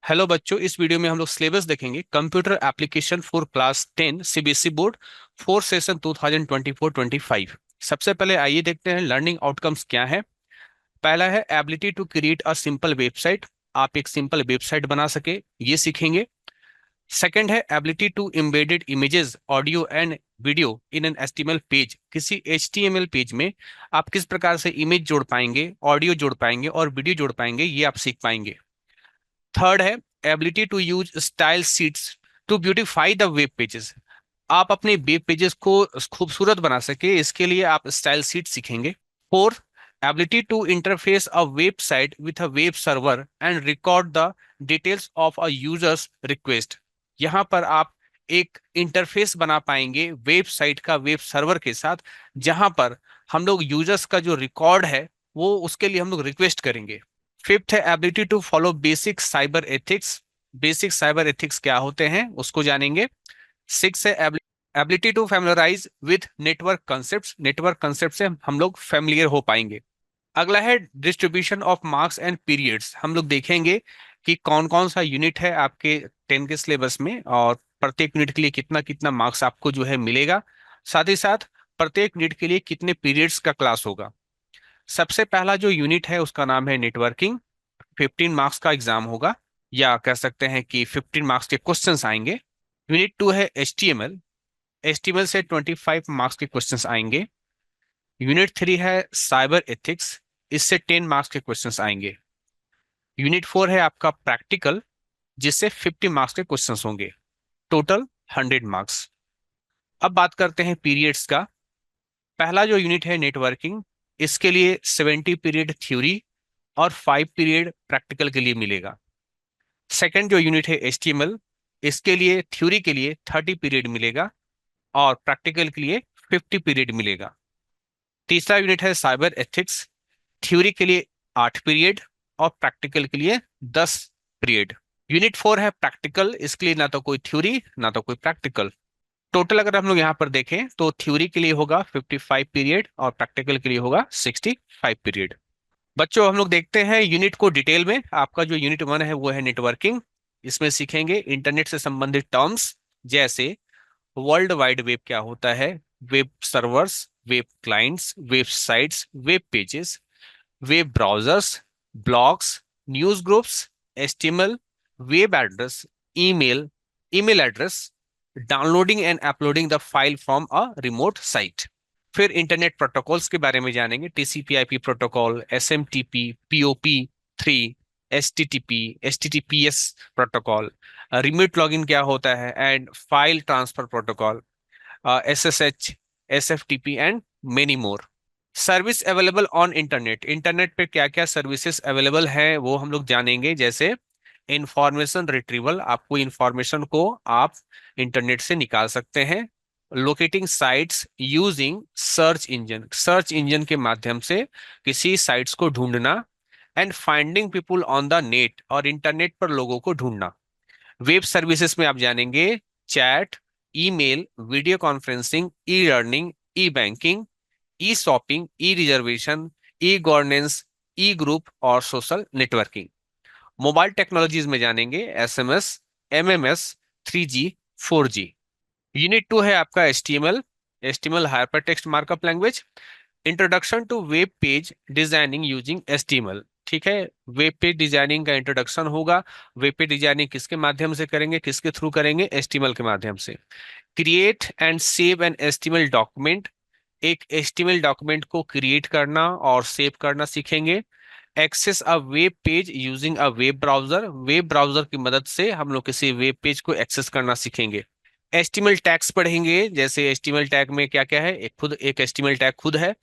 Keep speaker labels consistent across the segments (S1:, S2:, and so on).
S1: Hello बच्चों, इस video में हम लोग सिलेबस देखेंगे computer application for class 10 CBSE board four session 2024-25। सबसे पहले आइए देखते हैं लर्निंग आउटकम्स क्या है। पहला है ability to create a simple website. आप एक सिंपल वेबसाइट बना सके, ये सीखेंगे। सेकंड है ability to embedded images audio and video in an HTML page. किसी एचटीएमएल पेज में आप किस प्रकार से इमेज जोड़ पाएंगे, ऑडियो जोड़ पाएंगे और वीडियो जोड़ पाएंगे, ये आप सीख पाएंगे। थर्ड है ability to use style sheets to beautify the web pages. आप अपने वेब पेजेस को खूबसूरत बना सके, इसके लिए आप स्टाइल शीट सीखेंगे। Fourth, ability to interface a website with a web server and record the details of a users request. यहाँ पर आप एक इंटरफेस बना पाएंगे वेबसाइट का वेब सर्वर के साथ, जहां पर हम लोग यूजर्स का जो रिकॉर्ड है वो उसके लिए हम लोग रिक्वेस्ट करेंगे। फिफ्थ है ability to follow basic cyber ethics. Basic cyber ethics क्या होते हैं उसको जानेंगे। सिक्स है ability to familiarise with network concepts. Network concept से हम लोग फैमिलियर हो पाएंगे। अगला है distribution of marks and periods. हम लोग देखेंगे कि कौन कौन सा यूनिट है आपके 10 के सिलेबस में और प्रत्येक यूनिट के लिए कितना कितना मार्क्स आपको जो है मिलेगा। साथ ही साथ प्रत्येक यूनिट के लिए कितने पीरियड्स का क्लास होगा। सबसे पहला जो यूनिट है उसका नाम है नेटवर्किंग। 15 मार्क्स का एग्जाम होगा, या कह सकते हैं कि 15 मार्क्स के क्वेश्चंस आएंगे। यूनिट 2 है एचटीएमएल। एचटीएमएल से 25 मार्क्स के क्वेश्चंस आएंगे। यूनिट 3 है साइबर एथिक्स। इससे 10 मार्क्स के क्वेश्चंस आएंगे। यूनिट 4 है आपका प्रैक्टिकल, जिससे 50 मार्क्स के क्वेश्चंस होंगे। Total 100 marks. अब बात करते हैं पीरियड्स का। पहला जो यूनिट है नेटवर्किंग, इसके लिए 70 पीरियड थ्योरी और 5 पीरियड प्रैक्टिकल के लिए मिलेगा। सेकंड जो यूनिट है एचटीएमएल, इसके लिए थ्योरी के लिए 30 पीरियड मिलेगा और प्रैक्टिकल के लिए 50 पीरियड मिलेगा। तीसरा यूनिट है साइबर एथिक्स। थ्योरी के लिए 8 पीरियड और प्रैक्टिकल के लिए 10 पीरियड। यूनिट 4 है प्रैक्टिकल। इसके लिए ना तो कोई थ्योरी ना तो कोई प्रैक्टिकल। टोटल अगर हम लोग यहाँ पर देखें तो थ्योरी के लिए होगा 55 पीरियड और प्रैक्टिकल के लिए होगा 65 पीरियड। बच्चों, हम लोग देखते हैं यूनिट को डिटेल में। आपका जो यूनिट 1 है वो है नेटवर्किंग। इसमें सीखेंगे इंटरनेट से संबंधित टर्म्स, जैसे वर्ल्ड वाइड वेब क्या होता है, web servers, web clients, websites, web pages, web browsers, blogs, news groups, HTML, web address, email, email address, downloading and uploading the file from a remote site. फिर internet protocols के बारे में जानेंगे। TCP IP protocol, SMTP, POP 3, HTTP, HTTPS protocol, remote login क्या होता है, and file transfer protocol, SSH, SFTP and many more. Service available on internet. Internet पे क्या क्या सर्विसेज अवेलेबल है वो हम लोग जानेंगे, जैसे इंफॉर्मेशन रिट्रीवल। आपको इंफॉर्मेशन को आप इंटरनेट से निकाल सकते हैं। Locating sites using search engine. Search engine के माध्यम से किसी साइट्स को ढूंढना। And finding people on the net, और इंटरनेट पर लोगों को ढूंढना। वेब सर्विसेज में आप जानेंगे chat, email, video conferencing, e learning, e banking, e shopping, e reservation, e governance, e group और सोशल नेटवर्किंग। मोबाइल टेक्नोलॉजीज में जानेंगे SMS, MMS, 3G, 4G। Unit 2 है आपका HTML. HTML hyper text markup language. Introduction to web page designing using HTML. ठीक है, web page designing का introduction होगा। Web page designing किसके माध्यम से करेंगे, किसके थ्रू करेंगे, एचटीएमएल के माध्यम से। Create and save an HTML document. एक एचटीएमएल डॉक्यूमेंट को क्रिएट करना और सेव करना सीखेंगे। Access a web page using a web browser. Web browser की मदद से हम लोग किसी वेब पेज को एक्सेस करना सीखेंगे। एचटीएमएल टैग्स पढ़ेंगे, जैसे एचटीएमएल टैग में क्या क्या है। एक एचटीएमएल टैग खुद है,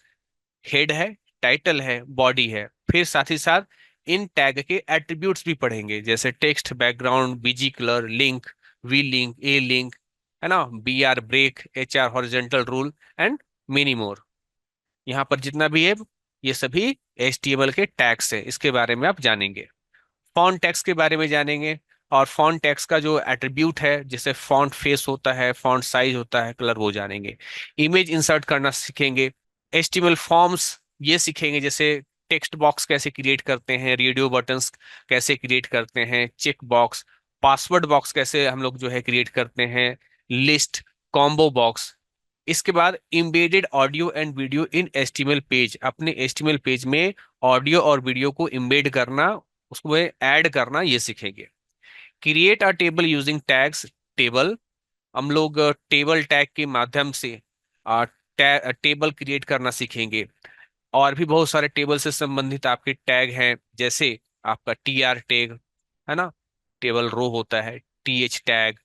S1: हेड है, टाइटल है, बॉडी है। फिर साथ ही साथ इन टैग के एट्रीब्यूट्स भी पढ़ेंगे, जैसे text, background, BG colour, link, V link, A link, है ना, B R break, H R horizontal rule and many more. यहाँ पर जितना भी है ये सभी HTML के टैग्स हैं, इसके बारे में आप जानेंगे। फॉन्ट टैग्स के बारे में जानेंगे, और फॉन्ट टैग्स का जो एट्रीब्यूट है, जैसे फॉन्ट फेस होता है, फॉन्ट साइज होता है, कलर, वो जानेंगे। इमेज इंसर्ट करना सीखेंगे। HTML फॉर्म्स ये सीखेंगे, जैसे टेक्स्ट बॉक्स कैसे क्रिएट करते हैं, रेडियो बटन्स कैसे क्रिएट करते हैं, चेक बॉक्स, पासवर्ड बॉक्स कैसे हम लोग जो है क्रिएट करते हैं, लिस्ट, कॉम्बो बॉक्स। इसके बाद embedded audio and video in HTML page, अपने एचटीएमएल पेज में ऑडियो और वीडियो को एम्बेड करना, उसको ऐड करना, ये सीखेंगे। Create a table using tags, table, हम लोग टेबल टैग के माध्यम से टेबल क्रिएट करना सीखेंगे। और भी बहुत सारे टेबल से संबंधित आपके टैग हैं, जैसे आपका TR टैग है ना, टेबल रो होता है, TH tag,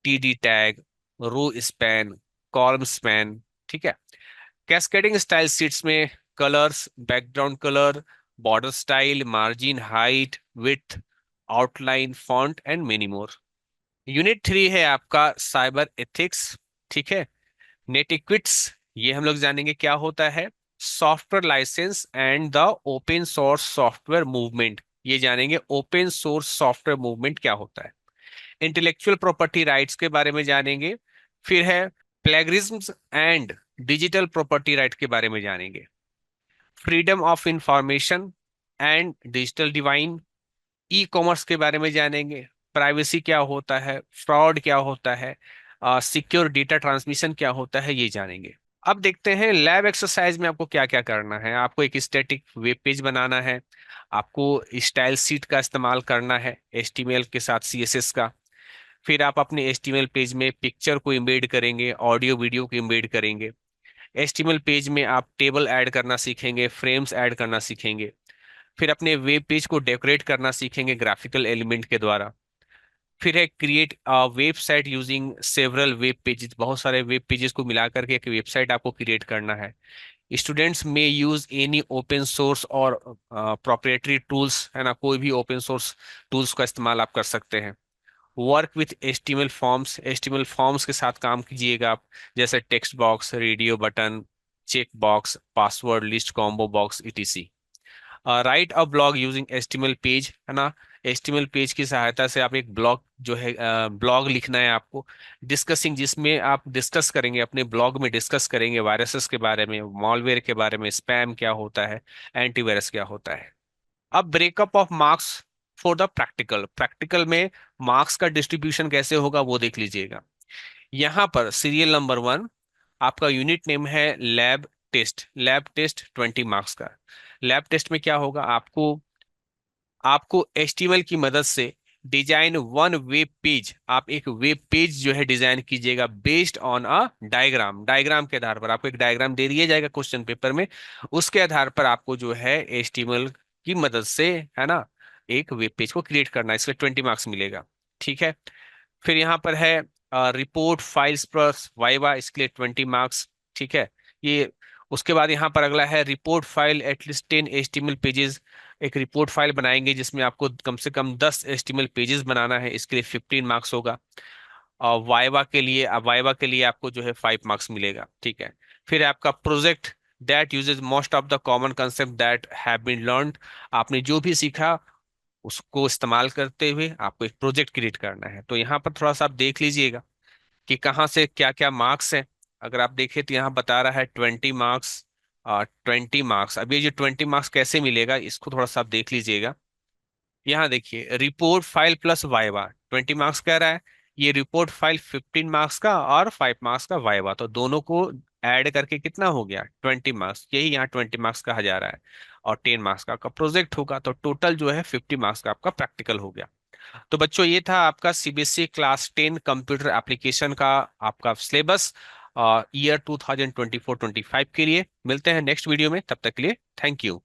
S1: TD tag, row span, column span, ठीक है। कैस्केडिंग स्टाइल शीट्स में colours, background colour, border style, margin, height, width, outline, font and many more. Unit 3 है आपका साइबर एथिक्स, ठीक है। नेटिक्विट्स, ये हम लोग जानेंगे क्या होता है। Software licence and the open source software movement, ये जानेंगे ओपन सोर्स सॉफ्टवेयर मूवमेंट क्या होता है। इंटेलेक्चुअल प्रॉपर्टी राइट्स के बारे में जानेंगे। फिर है plagiarism and digital property right के बारे में जानेंगे। Freedom of information and digital divine, e commerce के बारे में जानेंगे। प्राइवेसी क्या होता है, फ्रॉड क्या होता है, सिक्योर डेटा ट्रांसमिशन क्या होता है, ये जानेंगे। अब देखते हैं लैब एक्सरसाइज में आपको क्या क्या करना है। आपको एक स्टैटिक वेब पेज बनाना है, आपको स्टाइल सीट का इस्तेमाल करना है, HTML के साथ CSS का। फिर आप अपने HTML पेज में पिक्चर को इम्बेड करेंगे, ऑडियो वीडियो को इम्बेड करेंगे। HTML पेज में आप टेबल ऐड करना सीखेंगे, फ्रेम्स ऐड करना सीखेंगे। फिर अपने वेब पेज को डेकोरेट करना सीखेंगे ग्राफिकल एलिमेंट के द्वारा। फिर है create website using several web pages, बहुत सारे वेब पेजेस को मिला करके एक वेबसाइट आपको क्रिएट करना है। स्टूडेंट्स में यूज एनी ओपन सोर्स और प्रोप्रिएटरी टूल्स, है ना, कोई भी ओपन सोर्स टूल्स का इस्तेमाल आप कर सकते हैं। Work with HTML forms, HTML forms के साथ काम कीजिएगा आप, जैसे text box, radio button, check box, password list, combo box, etc। Write a blog using HTML page, है ना, HTML पेज की सहायता से आप एक ब्लॉग जो है, ब्लॉग लिखना है आपको, डिस्कसिंग, जिसमें आप डिस्कस करेंगे, अपने ब्लॉग में डिस्कस करेंगे वायरसेस के बारे में, मॉलवेयर के बारे में, स्पैम क्या होता है, एंटीवायरस क्या होता है। अब breakup of marks for the practical, practical में मार्क्स का डिस्ट्रीब्यूशन कैसे होगा वो देख लीजिएगा। यहाँ पर सीरियल नंबर 1, आपका यूनिट नेम है lab test, lab test 20 marks का। लैब टेस्ट में क्या होगा, आपको आपको HTML की मदद से डिजाइन वन वेब पेज, आप एक वेब पेज जो है डिजाइन कीजिएगा based on a diagram, diagram के आधार पर आपको एक डायग्राम दे दिया जाएगा क्वेश्चन पेपर में, उसके आधार पर आपको जो है HTML की मदद से, है ना, एक वेब पेज को क्रिएट करना है, इसके 20 मार्क्स मिलेगा, ठीक है। फिर यहाँ पर है रिपोर्ट फाइल्स प्लस वाइवा, इसके लिए 20 मार्क्स, ठीक है। ये उसके बाद यहाँ पर अगला है report file at least 10 HTML pages, एक रिपोर्ट फाइल बनाएंगे जिसमें आपको कम से कम 10 HTML पेजेस बनाना है, इसके लिए 15 मार्क्स होगा। और वाइवा के लिए आपको जो है 5 मार्क्स मिलेगा, ठीक है। फिर आपका project that uses most of the common concept that have been learned, आपने जो भी सीखा उसको इस्तेमाल करते हुए आपको एक प्रोजेक्ट क्रिएट करना है। तो यहाँ पर थोड़ा सा आप देख लीजिएगा कि कहाँ से क्या क्या मार्क्स है। अगर आप देखें तो यहाँ बता रहा है 20 मार्क्स, 20 मार्क्स। अब ये जो 20 मार्क्स कैसे मिलेगा इसको थोड़ा सा आप देख लीजिएगा। यहाँ देखिए report file plus viva 20 marks कह रहा है, ये रिपोर्ट फाइल 15 मार्क्स का और 5 मार्क्स का वाइवा, तो दोनों को ऐड करके कितना हो गया 20 मार्क्स, यही यहाँ 20 मार्क्स कहा जा रहा है। और 10 मार्क्स का आपका प्रोजेक्ट होगा, तो टोटल जो है 50 मार्क्स का आपका प्रैक्टिकल हो गया। तो बच्चों ये था आपका CBSE क्लास 10 कंप्यूटर एप्लीकेशन का आपका सिलेबस ईयर 2024-25 के लिए। मिलते हैं नेक्स्ट वीडियो में, तब तक के लिए थैंक यू।